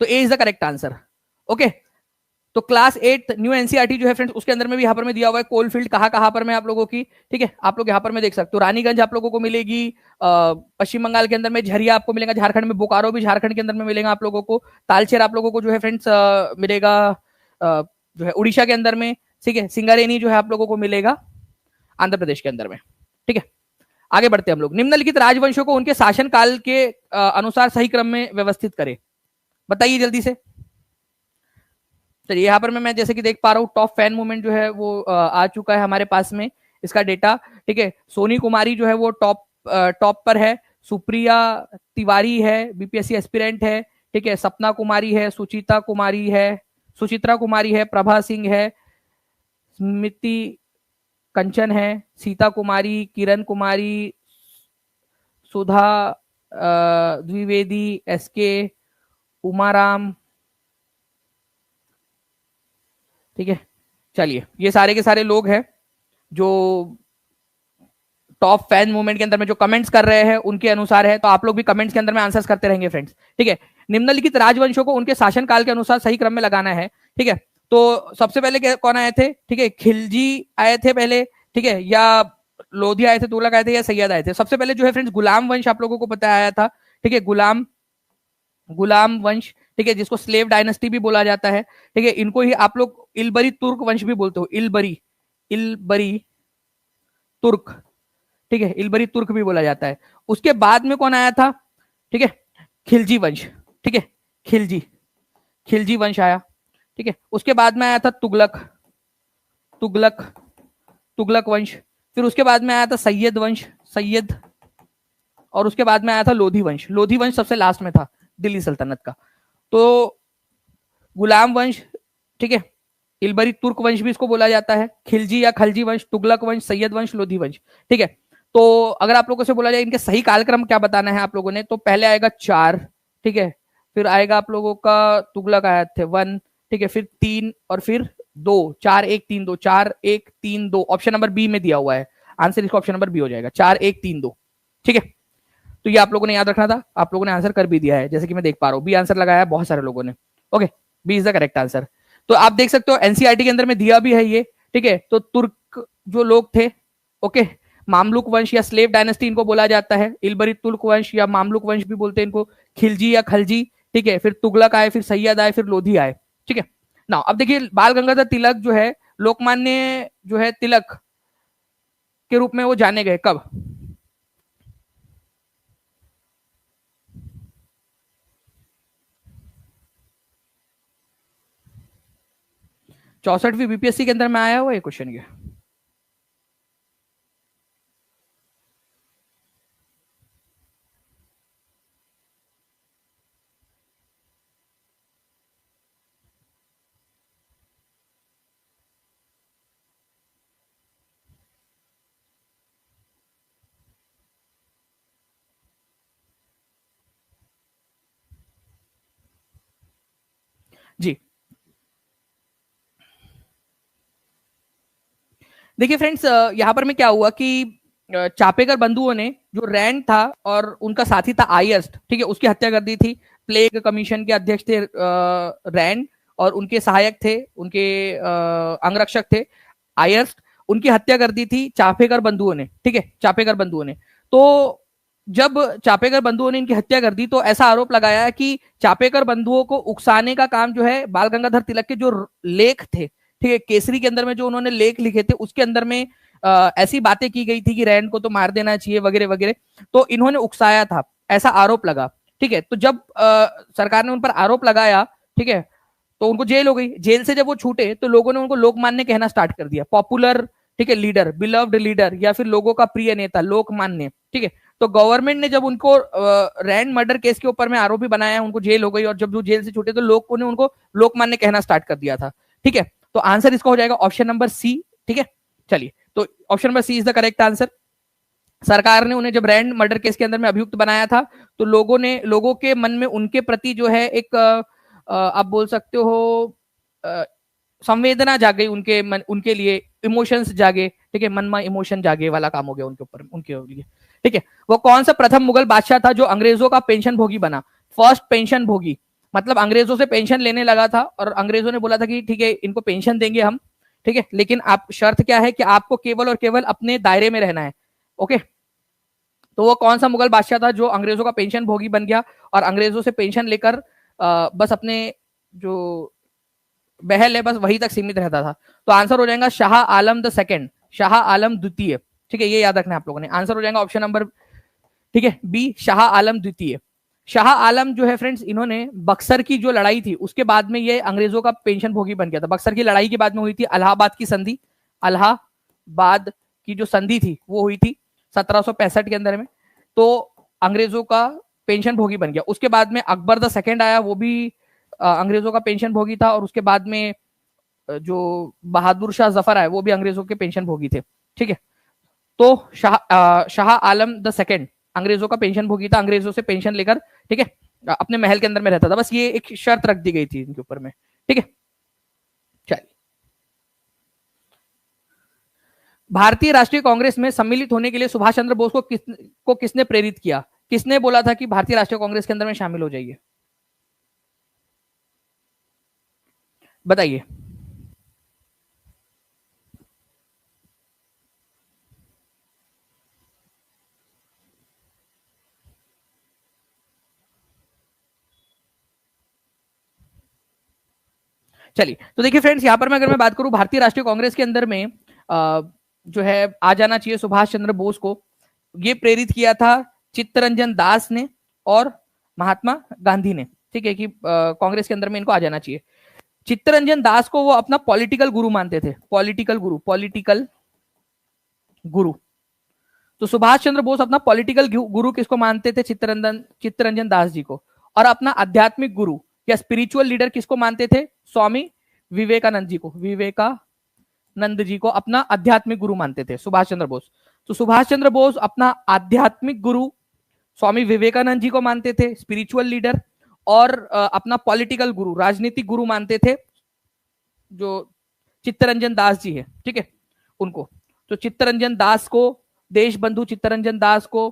तो A is the correct answer. Okay, तो क्लास 8 न्यू एनसीईआरटी जो है फ्रेंड्स उसके अंदर में भी यहाँ पर में दिया हुआ है कोलफील्ड कहाँ पर में आप लोगों की। ठीक है, आप लोग यहाँ पर में देख सकते हो, रानीगंज आप लोगों को मिलेगी पश्चिम बंगाल के अंदर में, झरिया आपको मिलेगा झारखंड में, बोकारो भी झारखंड के अंदर में मिलेगा आप लोगों को, तालचेर आप लोगों को जो है फ्रेंड्स मिलेगा जो है उड़ीसा के अंदर में। ठीक है, सिंगारेनी जो है आप लोगों को मिलेगा आंध्र प्रदेश के अंदर में। ठीक है, आगे बढ़ते हैं हम लोग। निम्नलिखित राजवंशों को उनके शासन काल के अनुसार सही क्रम में व्यवस्थित करें, बताइए जल्दी से। चलिए, यहाँ पर मैं जैसे कि देख पा रहा हूँ टॉप फैन मूवमेंट जो है वो आ चुका है हमारे पास में, इसका डेटा। ठीक है, सोनी कुमारी जो है वो टॉप पर है, सुप्रिया तिवारी है बीपीएससी एस्पिरेंट है। ठीक है, सपना कुमारी है, सुचिता कुमारी है, सुचित्रा कुमारी है, प्रभा सिंह है, स्मृति कंचन है, सीता कुमारी, किरण कुमारी, सुधा द्विवेदी, एसके उमाराम। ठीक है, चलिए, ये सारे के सारे लोग हैं जो टॉप फैन मूवमेंट के अंदर में जो कमेंट्स कर रहे हैं उनके अनुसार है, तो आप लोग भी कमेंट्स के अंदर में आंसर्स करते रहेंगे फ्रेंड्स। ठीक है, निम्नलिखित राजवंशों को उनके शासन काल के अनुसार सही क्रम में लगाना है। ठीक है, तो सबसे पहले कौन आए थे, ठीक है, खिलजी आए थे पहले, ठीक है, या लोधी आए थे, तुगलक आए थे, या सैयद आए थे। सबसे पहले जो है फ्रेंड्स गुलाम वंश आप लोगों को पता आया था। ठीक है, गुलाम वंश, ठीक है, जिसको स्लेव डायनेस्टी भी बोला जाता है। ठीक है, इनको ही आप लोग इलबरी तुर्क वंश भी बोलते हो, इलबरी, इलबरी तुर्क। ठीक है, इलबरी तुर्क भी बोला जाता है। उसके बाद में कौन आया था, ठीक है, खिलजी वंश। ठीक है, खिलजी, खिलजी वंश आया। ठीक है, उसके बाद में आया था तुगलक, तुगलक, तुगलक वंश। फिर उसके बाद में आया था सैयद वंश, सैयद। और उसके बाद में आया था लोधी वंश, लोधी वंश सबसे लास्ट में था दिल्ली सल्तनत का। तो गुलाम वंश, ठीक है, इलबरी तुर्क वंश भी इसको बोला जाता है, खिलजी या खलजी वंश, तुगलक वंश, सैयद वंश, लोधी वंश। ठीक है, तो अगर आप लोगों से बोला जाए इनके सही कालक्रम क्या बताना है आप लोगों ने, तो पहले आएगा 4, ठीक है, फिर आएगा आप लोगों का तुगलक आया थे 1, ठीक है, फिर 3 और फिर 2, 4 1 3 2, 4 1 3 2, ऑप्शन नंबर बी में दिया हुआ है आंसर, इसका ऑप्शन नंबर बी हो जाएगा 4 1 3 2। ठीक है, तो ये आप लोगों ने याद रखना था, आप लोगों ने आंसर कर भी दिया है, जैसे कि मैं देख पा रहा हूँ बी आंसर लगाया है बहुत सारे लोगों ने। Okay, B is the correct answer. तो आप देख सकते हो एनसीईआरटी के अंदर में दिया भी है ये। ठीक है, तो तुर्क जो लोग थे, ओके, मामलुक वंश या स्लेव डायनेस्टी इनको बोला जाता है, इलबरी तुर्क वंश या मामलुक वंश भी बोलते हैं इनको, खिलजी या खलजी। ठीक है, फिर तुगलक आए, फिर सैयद आए, फिर लोधी आए। ठीक है ना, अब देखिए बाल गंगाधर तिलक जो है लोकमान्य जो है तिलक के रूप में वो जाने गए कब, 64वीं बीपीएससी के अंदर में आया हुआ ये क्वेश्चन ये। जी, देखिए फ्रेंड्स, यहाँ पर में क्या हुआ कि चापेकर बंधुओं ने जो रैंड था और उनका साथी था आयस्ट, ठीक है, उसकी हत्या कर दी थी। प्लेग कमीशन के अध्यक्ष थे रैंड, और उनके सहायक थे, उनके अंगरक्षक थे आयस्ट। उनकी हत्या कर दी थी चापेकर बंधुओं ने, ठीक है, चापेकर बंधुओं ने। तो जब चापेकर बंधुओं ने इनकी हत्या कर दी तो ऐसा आरोप लगाया कि चापेकर बंधुओं को उकसाने का काम जो है बाल गंगाधर तिलक के जो लेख थे, ठीक है, केसरी के अंदर में जो उन्होंने लेख लिखे थे उसके अंदर में ऐसी बातें की गई थी कि रैंड को तो मार देना चाहिए वगैरह वगैरह, तो इन्होंने उकसाया था, ऐसा आरोप लगा। ठीक है, तो जब सरकार ने उन पर आरोप लगाया, ठीक है, तो उनको जेल हो गई। जेल से जब वो छूटे तो लोगों ने उनको लोकमान्य कहना स्टार्ट कर दिया, पॉपुलर, ठीक है, लीडर, बिलव्ड लीडर, या फिर लोगों का प्रिय नेता, लोकमान्य। ठीक है, तो गवर्नमेंट ने जब उनको रैंड मर्डर केस के ऊपर में आरोपी बनाया, उनको जेल हो गई, और जब वो जेल से छूटे तो लोगों ने उनको लोकमान्य कहना स्टार्ट कर दिया था। ठीक है, तो आंसर इसका हो जाएगा ऑप्शन नंबर सी। ठीक है, चलिए, तो option number C is the correct answer. सरकार ने उन्हें जब रैंड मर्डर केस के अंदर में अभियुक्त बनाया था तो लोगों के मन में उनके प्रति जो है एक आप बोल सकते हो संवेदना जागे, उनके लिए इमोशंस जागे। ठीक है, मन में इमोशन जागे वाला काम हो गया उनके ऊपर, उनके लिए। ठीक है, वो कौन सा प्रथम मुगल बादशाह था जो अंग्रेजों का पेंशन भोगी बना? फर्स्ट पेंशन भोगी, मतलब अंग्रेजों से पेंशन लेने लगा था और अंग्रेजों ने बोला था कि ठीक है इनको पेंशन देंगे हम, ठीक है, लेकिन आप शर्त क्या है कि आपको केवल और केवल अपने दायरे में रहना है। ओके, तो वो कौन सा मुगल बादशाह था जो अंग्रेजों का पेंशन भोगी बन गया और अंग्रेजों से पेंशन लेकर बस अपने जो बहल है बस वही तक सीमित रहता था? तो आंसर हो जाएगा शाह आलम द सेकंड, शाह आलम द्वितीय। ठीक है, ये याद रखना है आप लोगों ने। आंसर हो जाएगा ऑप्शन नंबर, ठीक है, बी, शाह आलम द्वितीय। शाह आलम जो है फ्रेंड्स, इन्होंने बक्सर की जो लड़ाई थी उसके बाद में ये अंग्रेजों का पेंशन भोगी बन गया था। बक्सर की लड़ाई के बाद में हुई थी इलाहाबाद की संधि, इलाहाबाद की जो संधि थी वो हुई थी 1765 के अंदर में, तो अंग्रेजों का पेंशन भोगी बन गया। उसके बाद में अकबर द सेकंड आया, वो भी अंग्रेजों का पेंशन भोगी था, और उसके बाद में जो बहादुर शाह जफर आए वो भी अंग्रेजों के पेंशन भोगी थे। ठीक है, तो शाह आलम द सेकंड अंग्रेजों का पेंशन भोगी था, अंग्रेजों से पेंशन लेकर, ठीक है, अपने महल के अंदर में रहता था। बस ये एक शर्त रख दी गई थी इनके ऊपर में। ठीक है, चलिए, भारतीय राष्ट्रीय कांग्रेस में सम्मिलित होने के लिए सुभाष चंद्र बोस को किसने प्रेरित किया? किसने बोला था कि भारतीय राष्ट्रीय कांग्रेस के अंदर में शामिल हो जाइए? बताइए। चलिए, तो देखिए फ्रेंड्स, यहां पर मैं अगर मैं बात करूं भारतीय राष्ट्रीय कांग्रेस के अंदर में जो है आ जाना चाहिए सुभाष चंद्र बोस को, ये प्रेरित किया था चित्तरंजन दास ने और महात्मा गांधी ने। ठीक है, कि कांग्रेस के अंदर में इनको आ जाना चाहिए। चित्तरंजन दास को वो अपना पॉलिटिकल गुरु मानते थे, पॉलिटिकल गुरु, पॉलिटिकल गुरु। तो सुभाष चंद्र बोस अपना पॉलिटिकल गुरु किसको मानते थे? चित्तरंजन दास जी को। और अपना आध्यात्मिक गुरु या स्पिरिचुअल लीडर किसको मानते थे? स्वामी विवेकानंद जी को, विवेकानंद जी को अपना आध्यात्मिक गुरु मानते थे सुभाष चंद्र बोस। तो सुभाष चंद्र बोस अपना आध्यात्मिक गुरु स्वामी विवेकानंद जी को मानते थे, स्पिरिचुअल लीडर, और अपना पॉलिटिकल गुरु, राजनीतिक गुरु मानते थे जो चित्तरंजन दास जी है, ठीक है, उनको। तो चित्तरंजन दास को, देश बंधु चित्तरंजन दास को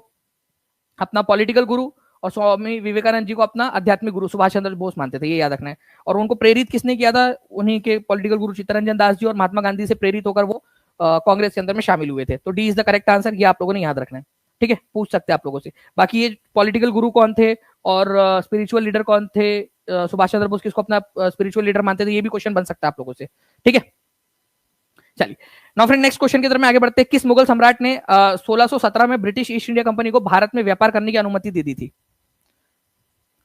अपना पॉलिटिकल गुरु और स्वामी विवेकानंद जी को अपना आध्यात्मिक गुरु सुभाष चंद्र बोस मानते थे, ये याद रखना है। और उनको प्रेरित किसने किया था? उन्हीं के पॉलिटिकल गुरु चित्तरंजन दास जी और महात्मा गांधी से प्रेरित होकर वो कांग्रेस के अंदर में शामिल हुए थे। तो D is the correct answer, ये आप लोगों ने याद रखना है। ठीक है, पूछ सकते हैं आप लोगों से। बाकी ये पॉलिटिकल गुरु कौन थे और स्पिरिचुअल लीडर कौन थे, सुभाष चंद्र बोस किसको अपना स्पिरिचुअल लीडर मानते थे, ये भी क्वेश्चन बन सकता है आप लोगों से। ठीक है, चलिए, नाउ फ्रेंड नेक्स्ट क्वेश्चन की तरफ में आगे बढ़ते हैं। किस मुगल सम्राट ने 1617 में ब्रिटिश ईस्ट इंडिया कंपनी को भारत में व्यापार करने की अनुमति दे दी थी?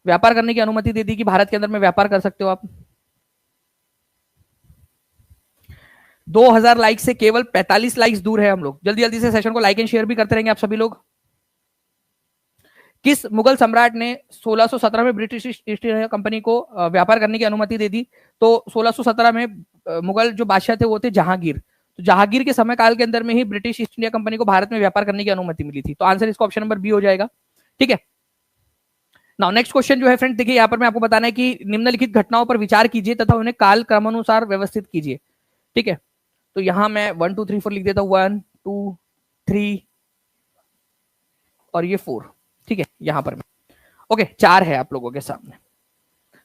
व्यापार करने की अनुमति दे दी कि भारत के अंदर में व्यापार कर सकते हो आप। 2000 लाइक से केवल 45 लाइक्स दूर है हम लोग। जल्दी जल्दी से सेशन को लाइक एंड शेयर भी करते रहेंगे आप सभी लोग। किस मुगल सम्राट ने 1617 में ब्रिटिश ईस्ट इंडिया कंपनी को व्यापार करने की अनुमति दे दी? तो 1617 में मुगल जो बादशाह थे वो थे जहांगीर। तो जहांगीर के समय काल के अंदर में ही ब्रिटिश ईस्ट इंडिया कंपनी को भारत में व्यापार करने की अनुमति मिली थी। तो आंसर इसका ऑप्शन नंबर बी हो जाएगा। ठीक है, नाउ नेक्स्ट क्वेश्चन जो है फ्रेंड, देखिए यहाँ पर मैं आपको बताना है कि निम्नलिखित घटनाओं पर विचार कीजिए तथा उन्हें काल क्रमानुसार व्यवस्थित कीजिए। ठीक है, तो यहां मैं 1 2 3 4 लिख देता हूं, 1 2 3 और ये 4, ठीक है, यहां पर मैं, ओके, 4 है आप लोगों के सामने।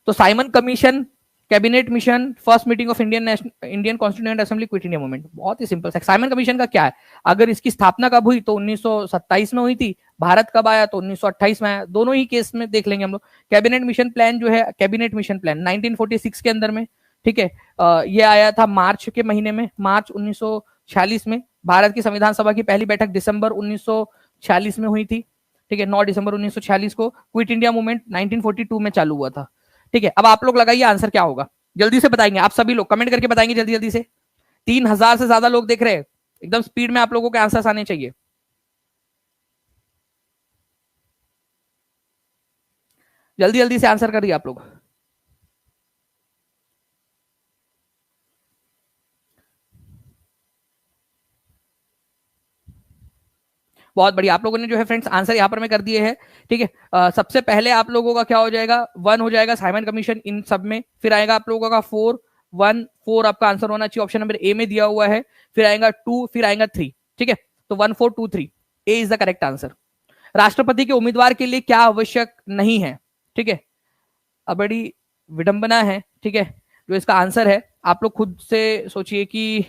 तो Simon commission, cabinet mission, first meeting of Indian constituent assembly, quit India movement, बहुत ही सिंपल। साइमन कमीशन का क्या है, अगर इसकी स्थापना कब हुई तो 1927 में हुई थी, भारत कब आया तो 1928 में आया, दोनों ही केस में देख लेंगे हम लोग। कैबिनेट मिशन प्लान जो है, कैबिनेट मिशन प्लान 1946 के अंदर में, ठीक है, ये आया था मार्च के महीने में, मार्च 1946 में। भारत की संविधान सभा की पहली बैठक दिसंबर 1946 में हुई थी, ठीक है, 9 दिसंबर 1946 को। क्विट इंडिया मूवमेंट 1942 में चालू हुआ था, ठीक है। अब आप लोग लगाइए आंसर क्या होगा, जल्दी से बताएंगे आप सभी लोग, कमेंट करके बताएंगे जल्दी जल्दी से। 3000 से ज्यादा लोग देख रहे हैं, एकदम स्पीड में आप लोगों के आंसर्स आने चाहिए। जल्दी जल्दी से आंसर करिए आप लोग। बहुत बढ़िया, आप लोगों ने जो है फ्रेंड्स आंसर यहां पर मैं कर दिए हैं, ठीक है। सबसे पहले आप लोगों का क्या हो जाएगा, 1 हो जाएगा साइमन कमीशन इन सब में, फिर आएगा आप लोगों का 4, 1 4 आपका आंसर होना चाहिए, ऑप्शन नंबर ए में दिया हुआ है, फिर आएगा 2, फिर आएगा 3, ठीक है। तो 1 4 2 3 ए इज द करेक्ट आंसर। राष्ट्रपति के उम्मीदवार के लिए क्या आवश्यक नहीं है, ठीक है, अब बड़ी विडंबना है, ठीक है, जो इसका आंसर है आप लोग खुद से सोचिए कि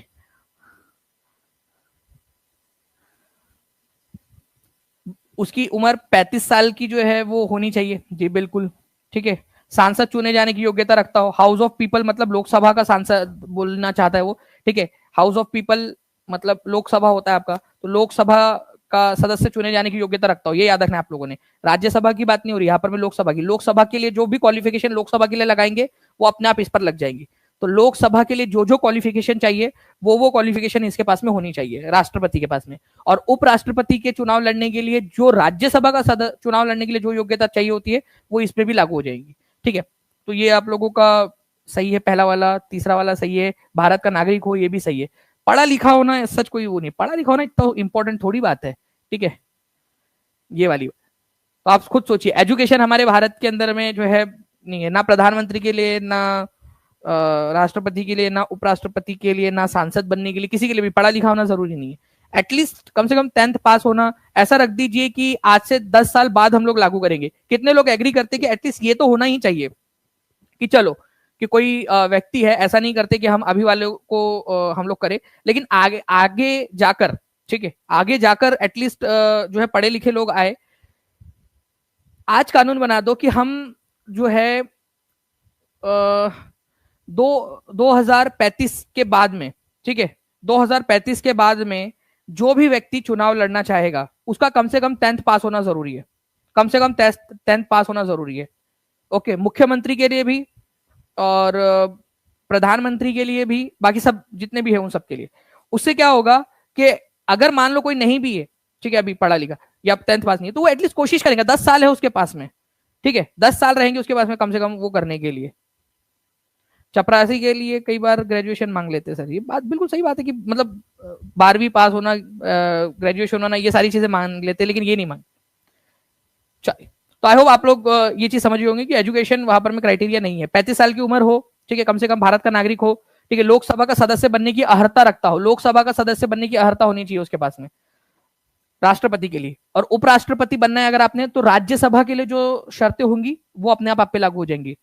उसकी उम्र 35 साल की जो है वो होनी चाहिए, जी बिल्कुल, ठीक है। सांसद चुने जाने की योग्यता रखता हो, हाउस ऑफ पीपल मतलब लोकसभा का सांसद बोलना चाहता है वो, ठीक है, हाउस ऑफ पीपल मतलब लोकसभा होता है आपका, तो लोकसभा का सदस्य चुने जाने की योग्यता रखता हो, ये याद रखना है आप लोगों ने। राज्यसभा की बात नहीं हो रही यहाँ पर, मैं लोकसभा की, लोकसभा के लिए जो भी क्वालिफिकेशन लोकसभा के लिए लगाएंगे वो अपने आप इस पर लग जाएंगी। तो लोकसभा के लिए जो जो क्वालिफिकेशन चाहिए वो क्वालिफिकेशन इसके पास में होनी चाहिए, राष्ट्रपति के पास में। और उपराष्ट्रपति के चुनाव लड़ने के लिए जो राज्यसभा का चुनाव लड़ने के लिए जो योग्यता चाहिए होती है वो इसमें भी लागू हो जाएंगी, ठीक है। तो ये आप लोगों का सही है, पहला वाला, तीसरा वाला सही है, भारत का नागरिक हो ये भी सही है, पढ़ा लिखा होना सच कोई वो नहीं, पढ़ा लिखा होना इतना इंपॉर्टेंट थोड़ी बात है, ठीक है, ये वाली। तो आप खुद सोचिए, एजुकेशन हमारे भारत के अंदर में जो है नहीं है, ना प्रधानमंत्री के लिए, ना राष्ट्रपति के लिए, ना उपराष्ट्रपति के लिए, ना सांसद बनने के लिए, किसी के लिए भी पढ़ा लिखा होना जरूरी नहीं है। एटलीस्ट कम से कम 10th पास होना, ऐसा रख दीजिए कि आज से 10 साल बाद हम लोग लागू करेंगे। कितने लोग एग्री करते कि एटलीस्ट ये तो होना ही चाहिए कि चलो कि कोई व्यक्ति है, ऐसा नहीं करते कि हम अभी वाले को हम लोग करें, लेकिन आगे आगे जाकर, ठीक है, आगे जाकर एटलीस्ट जो है पढ़े लिखे लोग आए। आज कानून बना दो कि हम जो है 2035 के बाद में, ठीक है, 2035 के बाद में जो भी व्यक्ति चुनाव लड़ना चाहेगा उसका कम से कम 10th पास होना जरूरी है, कम से कम 10th पास होना जरूरी है, ओके। मुख्यमंत्री के लिए भी और प्रधानमंत्री के लिए भी, बाकी सब जितने भी है उन सब के लिए। उससे क्या होगा कि अगर मान लो कोई नहीं भी है, ठीक है, अभी पढ़ा लिखा या 10th पास नहीं है, तो वो एटलीस्ट कोशिश करेंगे, 10 साल है उसके पास में, ठीक है, 10 साल रहेंगे उसके पास में कम से कम वो करने के लिए। चपरासी के लिए कई बार ग्रेजुएशन मांग लेते हैं सर, ये बात बिल्कुल सही बात है कि मतलब 12वीं पास होना, ग्रेजुएशन होना, ये सारी चीजें मांग लेते हैं, लेकिन ये नहीं मांग। चलिए, तो आई होप आप लोग ये चीज समझ होंगे कि एजुकेशन वहां पर में क्राइटेरिया नहीं है, 35 साल की उम्र हो, ठीक है, कम से कम भारत का नागरिक हो, ठीक है, लोकसभा का सदस्य बनने की अर्हता रखता हो, लोकसभा का सदस्य बनने की अर्हता होनी चाहिए उसके पास में राष्ट्रपति के लिए। और उपराष्ट्रपति बनना है अगर आपने, तो राज्यसभा के लिए जो शर्तें होंगी वो अपने आप पे लागू हो जाएंगी।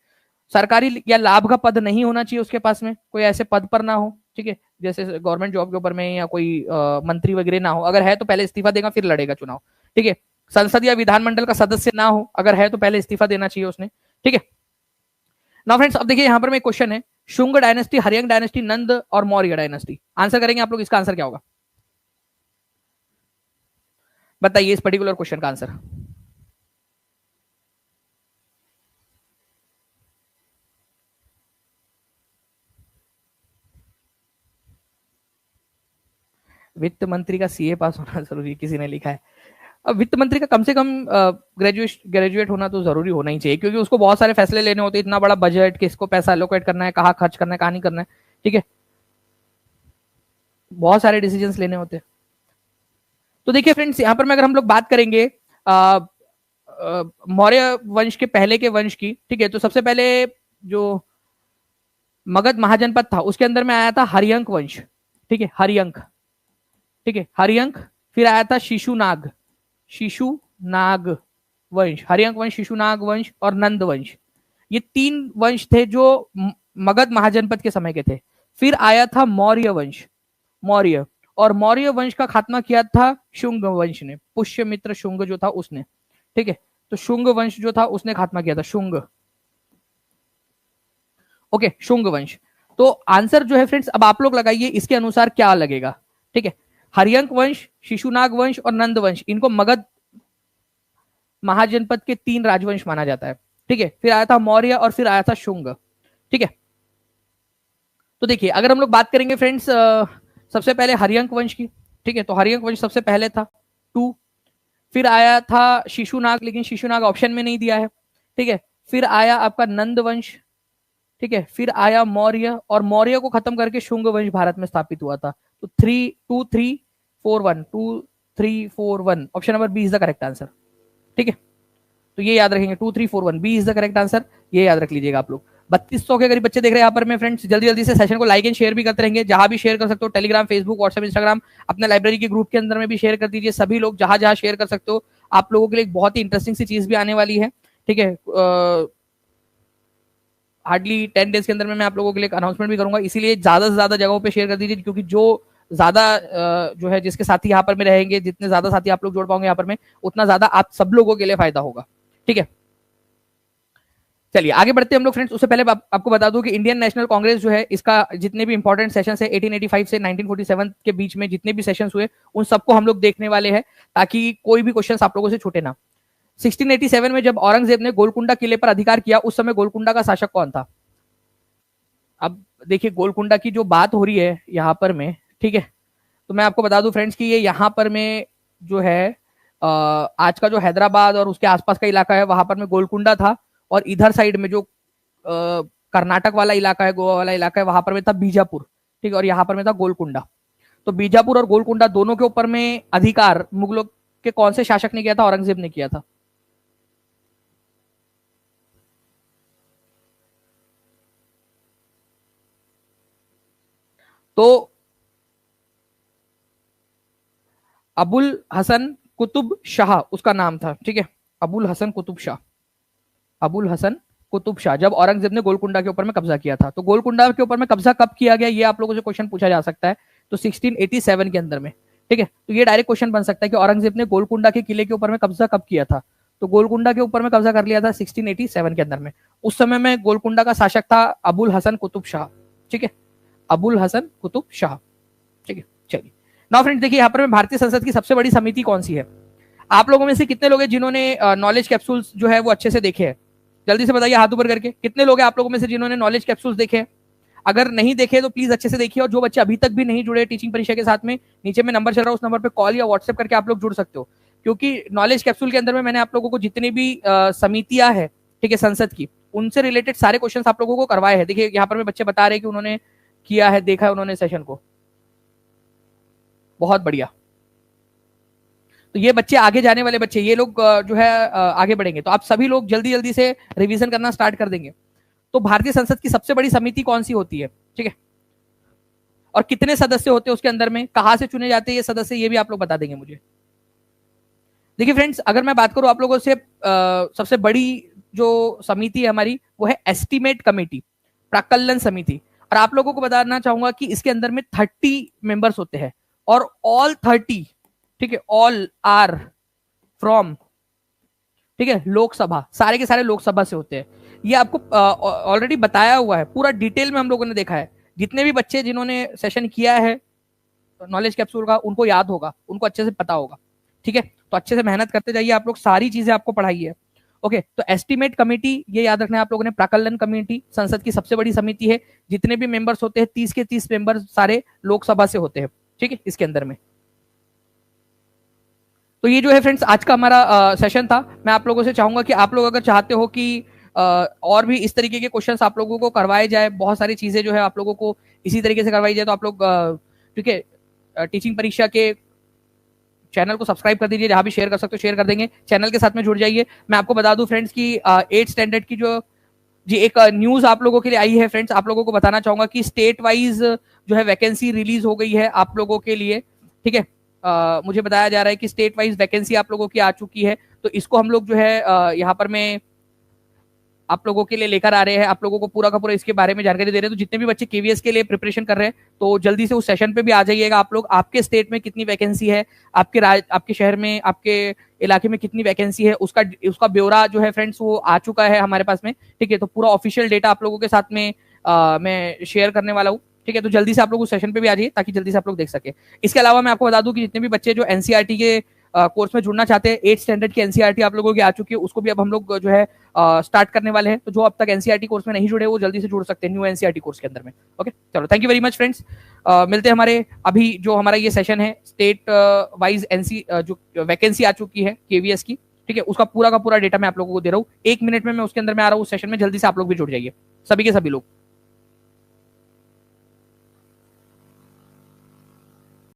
सरकारी या लाभ का पद नहीं होना चाहिए उसके पास में, कोई ऐसे पद पर ना हो, ठीक है, जैसे गवर्नमेंट जॉब के ऊपर में या कोई मंत्री वगैरह ना हो, अगर है तो पहले इस्तीफा देगा फिर लड़ेगा चुनाव, ठीक है। संसद या विधानमंडल का सदस्य ना हो, अगर है तो पहले इस्तीफा देना चाहिए उसने, ठीक है। नाउ फ्रेंड्स, अब देखिए यहां पर मैं क्वेश्चन है, शुंग डायनेस्टी, हरियंग डायनेस्टी, नंद और मौर्य डायनेस्टी, आंसर करेंगे आप लोग, इसका आंसर क्या होगा बताइए, इस पर्टिकुलर क्वेश्चन का आंसर। वित्त मंत्री का सीए पास होना जरूरी, किसी ने लिखा है। अब वित्त मंत्री का कम से कम ग्रेजुएट होना तो जरूरी होना ही चाहिए, क्योंकि उसको बहुत सारे फैसले लेने होते हैं, इतना बड़ा बजट, किसको पैसा एलोकेट करना है, कहाँ खर्च करना है, कहाँ नहीं करना है, ठीक है, बहुत सारे डिसीजंस लेने होते हैं। तो देखिए फ्रेंड्स, यहाँ पर मैं अगर हम लोग बात करेंगे मौर्य वंश के पहले के वंश की, ठीक है, तो सबसे पहले जो मगध महाजनपद था उसके अंदर में आया था हरियंक वंश, ठीक है, हरियंक, ठीक है, हरियंक। फिर आया था शिशुनाग, शिशुनाग वंश, हरियंक वंश, शिशुनाग वंश और नंद वंश। ये 3 वंश थे जो मगध महाजनपद के समय के थे। फिर आया था मौर्य वंश, मौर्य, और मौर्य वंश का खात्मा किया था शुंग वंश ने, पुष्यमित्र शुंग जो था उसने, ठीक है। तो शुंग वंश जो था उसने खात्मा किया था, शुंग, ओके, शुंग वंश। तो आंसर जो है फ्रेंड्स, अब आप लोग लगाइए इसके अनुसार क्या लगेगा, ठीक है। हरियंक वंश, शिशुनाग वंश और नंद वंश, इनको मगध महाजनपद के 3 राजवंश माना जाता है, ठीक है। फिर आया था मौर्य और फिर आया था शुंग, ठीक है। तो देखिए अगर हम लोग बात करेंगे फ्रेंड्स सबसे पहले हरियंक वंश की, ठीक है, तो हरियंक वंश सबसे पहले था 2। फिर आया था शिशुनाग, लेकिन शिशुनाग ऑप्शन में नहीं दिया है, ठीक है। फिर आया आपका नंद वंश, ठीक है। फिर आया मौर्य, और मौर्य को खत्म करके शुंग वंश भारत में स्थापित हुआ था। तो 3 2 3 4 1, 2 3 4 1, option number B is the correct answer, ठीक है। तो ये याद रखेंगे, 2 3 4 1, B is the correct answer, ये याद रख लीजिएगा आप लोग। 3200 के करीब बच्चे देख रहे हैं यहाँ पर। मैं फ्रेंड्स जल्दी जल्दी से सेशन को लाइक एंड शेयर भी करते रहेंगे, जहां भी शेयर कर सकते हो, टेलीग्राम, फेसबुक, व्हाट्सएप, इंस्टाग्राम, अपने लाइब्रेरी के ग्रुप के अंदर में भी शेयर कर दीजिए। सभी लोग जहां जहां शेयर कर सकते हो, आप लोगों के लिए एक बहुत ही इंटरेस्टिंग सी चीज भी आने वाली है, ठीक है। हार्डली 10 डेज के अंदर में मैं आप लोगों के लिए अनाउंसमेंट भी करूंगा, इसीलिए ज्यादा से ज्यादा जगहों पे शेयर कर दीजिए, क्योंकि जो ज्यादा जो है जिसके साथी यहाँ पर में रहेंगे, जितने ज्यादा साथी आप लोग जोड़ पाओगे यहाँ पर में, उतना ज्यादा आप सब लोगों के लिए फायदा होगा, ठीक है। चलिए आगे बढ़ते हैं हम लोग फ्रेंड्स। उससे पहले आपको बता दूं कि इंडियन नेशनल कांग्रेस जो है, इसका जितने भी इंपॉर्टेंट सेशन है 1885 से 1947 के बीच में जितने भी सेशंस हुए, उन सबको हम लोग देखने वाले हैं, ताकि कोई भी क्वेश्चन आप लोगों से छूटे ना। 1687 में जब औरंगजेब ने गोलकुंडा किले पर अधिकार किया, उस समय गोलकुंडा का शासक कौन था? अब देखिए गोलकुंडा की जो बात हो रही है यहाँ पर में, ठीक है, तो मैं आपको बता दूं फ्रेंड्स कि ये यहाँ पर में जो है आज का जो हैदराबाद और उसके आसपास का इलाका है, वहां पर में गोलकुंडा था। और इधर साइड में जो कर्नाटक वाला इलाका है, गोवा वाला इलाका है, वहां पर में था बीजापुर, ठीक है, और यहाँ पर में था गोलकुंडा। तो बीजापुर और गोलकुंडा दोनों के ऊपर में अधिकार मुगलों के कौन से शासक ने किया था? औरंगजेब ने किया था। तो अबुल हसन कुतुब शाह उसका नाम था, ठीक है, अबुल हसन कुतुब शाह, अबुल हसन कुतुब शाह, जब औरंगजेब ने गोलकुंडा के ऊपर में कब्जा किया था। तो गोलकुंडा के ऊपर में कब्जा कब किया गया, ये आप लोगों से क्वेश्चन पूछा जा सकता है। तो 1687 के अंदर में, ठीक है। तो ये डायरेक्ट क्वेश्चन बन सकता है कि औरंगजेब ने गोलकुंडा के किले के ऊपर में कब्जा कब किया था? तो गोलकुंडा के ऊपर में कब्जा कर लिया था 1687 के अंदर में। उस समय में गोलकुंडा का शासक था अबुल हसन कुतुब शाह, ठीक है, अबुल हसन कुतुब शाह, ठीक है। चलिए नाउ फ्रेंड्स देखिए यहाँ पर में भारतीय संसद की सबसे बड़ी समिति कौन सी है? आप लोगों में से कितने लोग हैं जिन्होंने नॉलेज कैप्सूल्स जो है वो अच्छे से देखे हैं? जल्दी से बताइए हाथ ऊपर करके, कितने लोग हैं आप लोगों में से जिन्होंने नॉलेज कैप्सूल्स देखे हैं? अगर नहीं देखे तो प्लीज अच्छे से देखिए, और जो बच्चे अभी तक भी नहीं जुड़े टीचिंग परीक्षा के साथ में, नीचे में नंबर चल रहा है, उस नंबर पे कॉल या व्हाट्सएप करके आप लोग जुड़ सकते हो। क्योंकि नॉलेज कैप्सूल के अंदर में मैंने आप लोगों को जितनी भी समितियां है, ठीक है, संसद की, उनसे रिलेटेड सारे क्वेश्चन आप लोगों को करवाए हैं। देखिए यहाँ पर में बच्चे बता रहे हैं कि उन्होंने किया है, देखा है उन्होंने सेशन को, बहुत बढ़िया। तो ये बच्चे आगे जाने वाले बच्चे, ये लोग जो है आगे बढ़ेंगे। तो आप सभी लोग जल्दी जल्दी से रिवीजन करना स्टार्ट कर देंगे। तो भारतीय संसद की सबसे बड़ी समिति कौन सी होती है, ठीक है, और कितने सदस्य होते हैं उसके अंदर में, कहां से चुने जाते हैं ये सदस्य, ये भी आप लोग बता देंगे मुझे। देखिए फ्रेंड्स अगर मैं बात करूं आप लोगों से, सबसे बड़ी जो समिति है हमारी वो है एस्टिमेट कमेटी, प्राक्कलन समिति। और आप लोगों को बताना चाहूंगा कि इसके अंदर में 30 मेंबर्स होते हैं, और ऑल 30, ठीक है, ऑल आर फ्रॉम, ठीक है, लोकसभा, सारे के सारे लोकसभा से होते हैं। ये आपको ऑलरेडी बताया हुआ है, पूरा डिटेल में हम लोगों ने देखा है। जितने भी बच्चे जिन्होंने सेशन किया है नॉलेज कैप्सूल का, उनको याद होगा, उनको अच्छे से पता होगा, ठीक है। तो अच्छे से मेहनत करते जाइए आप लोग, सारी चीजें आपको पढ़ाई है, ओके। तो एस्टिमेट कमेटी ये याद रखना है आप लोगों ने, प्राक्कलन कमेटी संसद की सबसे बड़ी समिति है। जितने भी मेंबर्स होते हैं 30 के 30 मेंबर सारे लोकसभा से होते हैं, ठीक है, इसके अंदर में। तो ये जो है फ्रेंड्स आज का हमारा सेशन था। मैं आप लोगों से चाहूंगा कि आप लोग अगर चाहते हो कि और भी इस तरीके के क्वेश्चंस आप लोगों को करवाए जाए, बहुत सारी चीजें जो है आप लोगों को इसी तरीके से करवाई जाए, तो आप लोग ठीक है टीचिंग परीक्षा के चैनल को सब्सक्राइब कर दीजिए, जहां भी शेयर कर सकते हो शेयर कर देंगे, चैनल के साथ में जुड़ जाइए। मैं आपको बता दूं फ्रेंड्स की 8th स्टैंडर्ड की जो जी एक न्यूज आप लोगों के लिए आई है फ्रेंड्स, आप लोगों को बताना चाहूंगा कि स्टेट वाइज जो है वैकेंसी रिलीज हो गई है आप लोगों के लिए। ठीक है, मुझे बताया जा रहा है कि स्टेट वाइज वैकेंसी आप लोगों की आ चुकी है, तो इसको हम लोग जो है यहाँ पर मैं आप लोगों के लिए लेकर आ रहे हैं, आप लोगों को पूरा का पूरा इसके बारे में जानकारी दे रहे हैं। तो जितने भी बच्चे केवीएस के लिए प्रिपरेशन कर रहे हैं तो जल्दी से उस सेशन पे भी आ जाइएगा आप लोग। आपके स्टेट में कितनी वैकेंसी है, आपके शहर में, आपके इलाके में कितनी वैकेंसी है, उसका उसका ब्यौरा जो है फ्रेंड्स वो आ चुका है हमारे पास में। ठीक है, तो पूरा ऑफिशियल डेटा आप लोगों के साथ में मैं शेयर करने वाला हूँ। ठीक है, तो जल्दी से आप लोग उस सेशन पे भी आ जाइए ताकि जल्दी से आप लोग देख सके। इसके अलावा मैं आपको बता दूं कि जितने भी बच्चे जो एनसीईआरटी के कोर्स में जुड़ना चाहते हैं, 8th स्टैंडर्ड की एनसीईआरटी आप लोगों की आ चुकी है, उसको भी अब हम लोग जो है स्टार्ट करने वाले हैं। तो जो अब तक एनसीईआरटी कोर्स में नहीं जुड़े वो जल्दी से जुड़ सकते हैं न्यू एनसीईआरटी कोर्स के अंदर में। ओके, चलो thank you very much friends. मिलते हैं हमारे अभी जो हमारा ये सेशन है स्टेट वाइज एनसी जो वैकेंसी आ चुकी है केवीएस की। ठीक है, उसका पूरा का पूरा डेटा मैं आप लोगों को दे रहा हूँ। 1 मिनट में मैं उसके अंदर में आ रहा हूँ सेशन में, जल्दी से आप लोग भी जुड़ जाइए, सभी के सभी लोग।